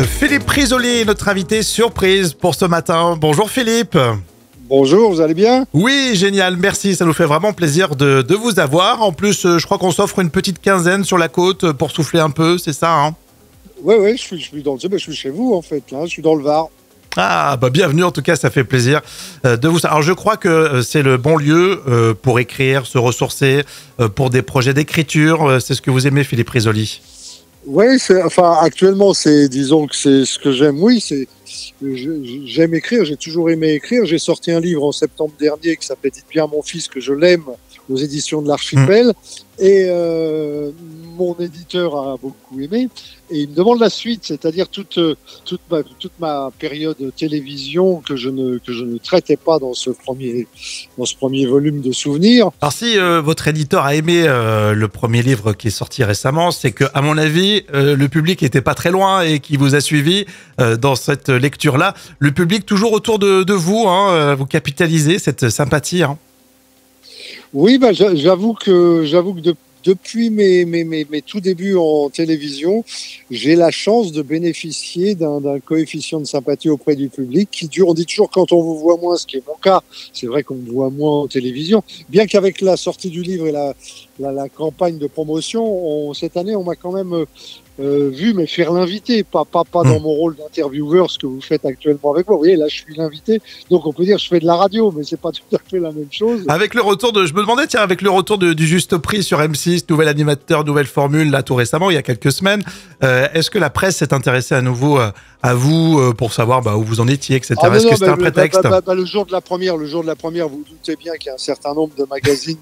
Philippe Risoli, notre invité surprise pour ce matin. Bonjour Philippe. Bonjour, vous allez bien? Oui, génial, merci, ça nous fait vraiment plaisir de vous avoir. En plus, je crois qu'on s'offre une petite quinzaine sur la côte pour souffler un peu, c'est ça hein? Oui, je suis chez vous en fait, là, je suis dans le Var. Ah, bah bienvenue, en tout cas, ça fait plaisir de vous... Alors, je crois que c'est le bon lieu pour écrire, se ressourcer, pour des projets d'écriture. C'est ce que vous aimez, Philippe Risoli? Oui, actuellement, disons que c'est ce que j'aime, oui, j'aime écrire, j'ai toujours aimé écrire. J'ai sorti un livre en septembre dernier qui s'appelait Dites bien à mon fils que je l'aime, aux éditions de l'Archipel. Et mon éditeur a beaucoup aimé. Et il me demande la suite, c'est-à-dire toute ma période télévision que je ne traitais pas dans ce premier volume de souvenirs. Alors si votre éditeur a aimé le premier livre qui est sorti récemment, c'est que à mon avis, le public était pas très loin et qui vous a suivi dans cette lecture-là. Le public toujours autour de vous, hein, vous capitalisez cette sympathie. Hein. Oui, j'avoue que depuis mes tout débuts en télévision, j'ai la chance de bénéficier d'un coefficient de sympathie auprès du public qui dure, on dit toujours quand on vous voit moins, ce qui est mon cas, c'est vrai qu'on me voit moins en télévision, bien qu'avec la sortie du livre et la campagne de promotion, cette année on m'a quand même vu, mais faire l'invité, pas dans mon rôle d'intervieweur, ce que vous faites actuellement avec moi. Vous voyez, là, je suis l'invité, donc on peut dire que je fais de la radio, mais c'est pas tout à fait la même chose. Avec le retour je me demandais, tiens, avec le retour du Juste Prix sur M6, nouvel animateur, nouvelle formule, là, tout récemment, il y a quelques semaines, est-ce que la presse s'est intéressée à nouveau à vous pour savoir où vous en étiez, etc. Est-ce que c'était un prétexte? Le jour de la première, vous vous doutez bien qu'il y a un certain nombre de magazines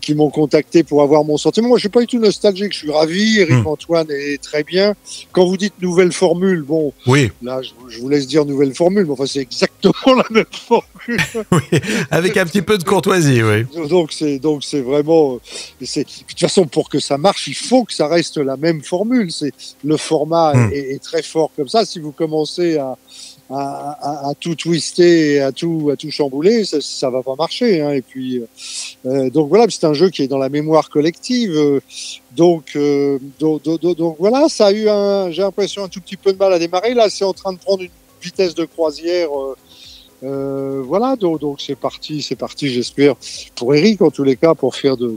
qui m'ont contacté pour avoir mon sentiment. Moi, je suis pas du tout nostalgique, je suis ravi. Eric Antoine est très bien. Quand vous dites nouvelle formule, bon, oui. Là, je vous laisse dire nouvelle formule, mais enfin, c'est exactement la même formule. Oui, avec un petit peu de courtoisie, oui. Donc c'est vraiment, de toute façon, pour que ça marche, il faut que ça reste la même formule. Le format est très fort comme ça. Si vous commencez à tout twister et à tout chambouler, ça va pas marcher. Hein. Et puis, donc voilà, c'est un jeu qui est dans la mémoire collective. Donc voilà, ça a eu j'ai l'impression un tout petit peu de mal à démarrer. Là, c'est en train de prendre une vitesse de croisière. Voilà, donc c'est parti, j'espère, pour Eric en tous les cas, pour faire de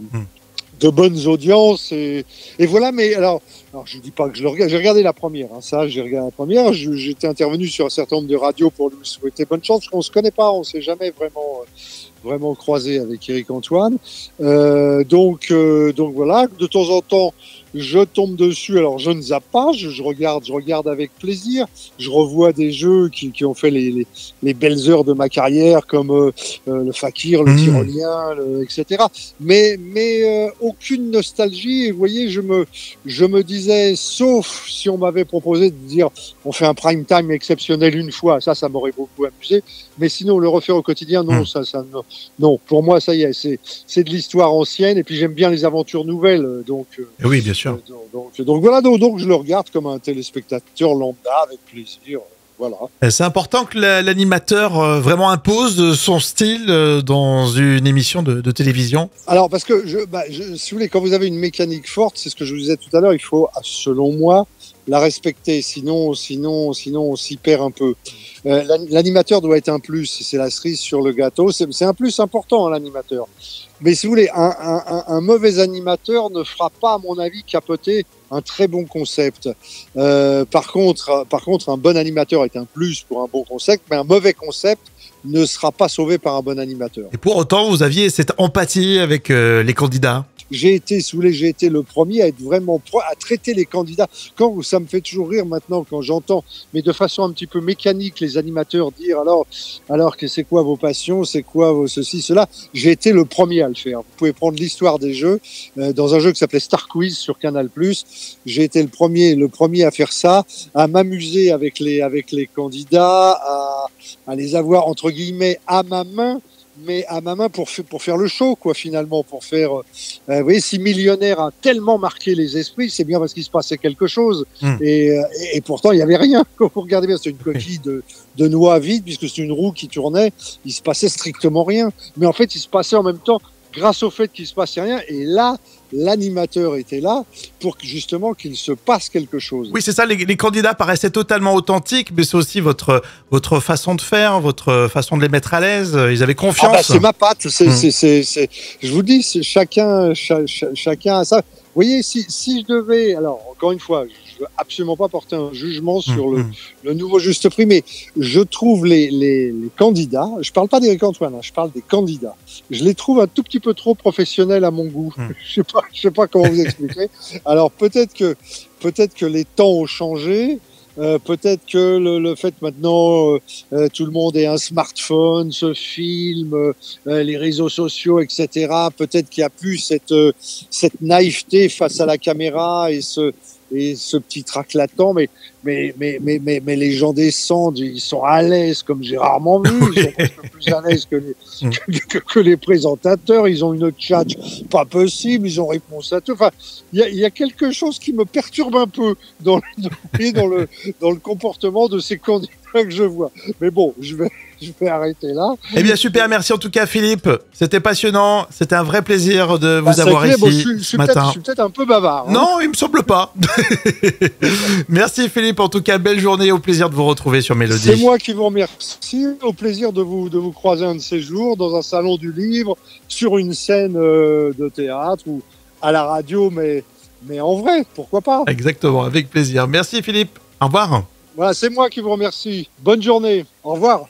bonnes audiences et voilà. Mais alors je dis pas que je le regarde, j'ai regardé la première, hein, j'ai regardé la première, j'étais intervenu sur un certain nombre de radios pour lui souhaiter bonne chance, parce qu'on se connaît pas, on s'est jamais vraiment croisé avec Eric Antoine, donc voilà, de temps en temps je tombe dessus, alors je ne zappe pas, je regarde avec plaisir, je revois des jeux qui ont fait les belles heures de ma carrière, comme le Fakir, le Tyrolien, etc. Mais aucune nostalgie, et vous voyez, je me disais, sauf si on m'avait proposé de dire on fait un prime time exceptionnel une fois, ça m'aurait beaucoup amusé, mais sinon le refaire au quotidien, non, non, pour moi ça y est, c'est de l'histoire ancienne, et puis j'aime bien les aventures nouvelles, donc oui, bien sûr. Donc voilà, donc je le regarde comme un téléspectateur lambda avec plaisir. Voilà. C'est important que l'animateur vraiment impose son style dans une émission de télévision. Alors parce que si vous voulez, quand vous avez une mécanique forte, c'est ce que je vous disais tout à l'heure, il faut, selon moi, la respecter, sinon on s'y perd un peu. L'animateur doit être un plus, c'est la cerise sur le gâteau, c'est un plus important, hein, l'animateur. Mais si vous voulez, un mauvais animateur ne fera pas, à mon avis, capoter un très bon concept. Par contre, un bon animateur est un plus pour un bon concept, mais un mauvais concept ne sera pas sauvé par un bon animateur. Et pour autant, vous aviez cette empathie avec les candidats? J'ai été le premier à être vraiment à traiter les candidats. Ça me fait toujours rire maintenant quand j'entends, mais de façon un petit peu mécanique, les animateurs dire alors que c'est quoi vos passions, c'est quoi vos ceci, cela. J'ai été le premier à le faire. Vous pouvez prendre l'histoire des jeux dans un jeu qui s'appelait Star Quiz sur Canal+. J'ai été le premier à faire ça, à m'amuser avec les candidats, à les avoir entre guillemets à ma main. Mais à ma main pour faire le show, quoi, finalement, pour faire... vous voyez, si Millionnaire a tellement marqué les esprits, c'est bien parce qu'il se passait quelque chose. Et pourtant, il n'y avait rien. Quand vous regardez bien, c'était une coquille de noix vide, puisque c'est une roue qui tournait. Il se passait strictement rien. Mais en fait, il se passait en même temps, grâce au fait qu'il se passait rien. Et là, l'animateur était là pour que, justement qu'il se passe quelque chose. Oui, c'est ça, les candidats paraissaient totalement authentiques, mais c'est aussi votre façon de faire, votre façon de les mettre à l'aise. Ils avaient Ah bah, confiance. c'est ma patte, Mm. je vous dis, c'est chacun a ça. Vous voyez, si je devais, alors encore une fois, je veux absolument pas porter un jugement Mm, sur mm. le nouveau juste prix, mais je trouve les candidats, je parle pas d'Éric Antoine, hein, je parle des candidats, je les trouve un tout petit peu trop professionnels à mon goût. Mm. Je sais pas comment vous expliquer. Alors peut-être que les temps ont changé. Peut-être que le fait maintenant tout le monde ait un smartphone, se filme, les réseaux sociaux, etc. Peut-être qu'il n'y a plus cette naïveté face à la caméra et ce petit trac latent, mais les gens descendent, ils sont à l'aise comme j'ai rarement vu, ils sont presque plus à l'aise que les présentateurs, ils ont une chat pas possible, ils ont réponse à tout. Enfin, il y a quelque chose qui me perturbe un peu dans le comportement de ces candidats que je vois. Mais bon, je vais arrêter là. Eh bien, super, merci en tout cas, Philippe. C'était passionnant. C'était un vrai plaisir de Bah, vous ça avoir fait, bon, ici je ce suis peut-être, matin. un peu bavard. Hein. Non, il me semble pas. Merci, Philippe. En tout cas, belle journée. Au plaisir de vous retrouver sur Mélodie. C'est moi qui vous remercie. Au plaisir de vous croiser un de ces jours dans un salon du livre, sur une scène de théâtre ou à la radio, mais en vrai, pourquoi pas. Exactement, avec plaisir. Merci, Philippe. Au revoir. Voilà, c'est moi qui vous remercie. Bonne journée. Au revoir.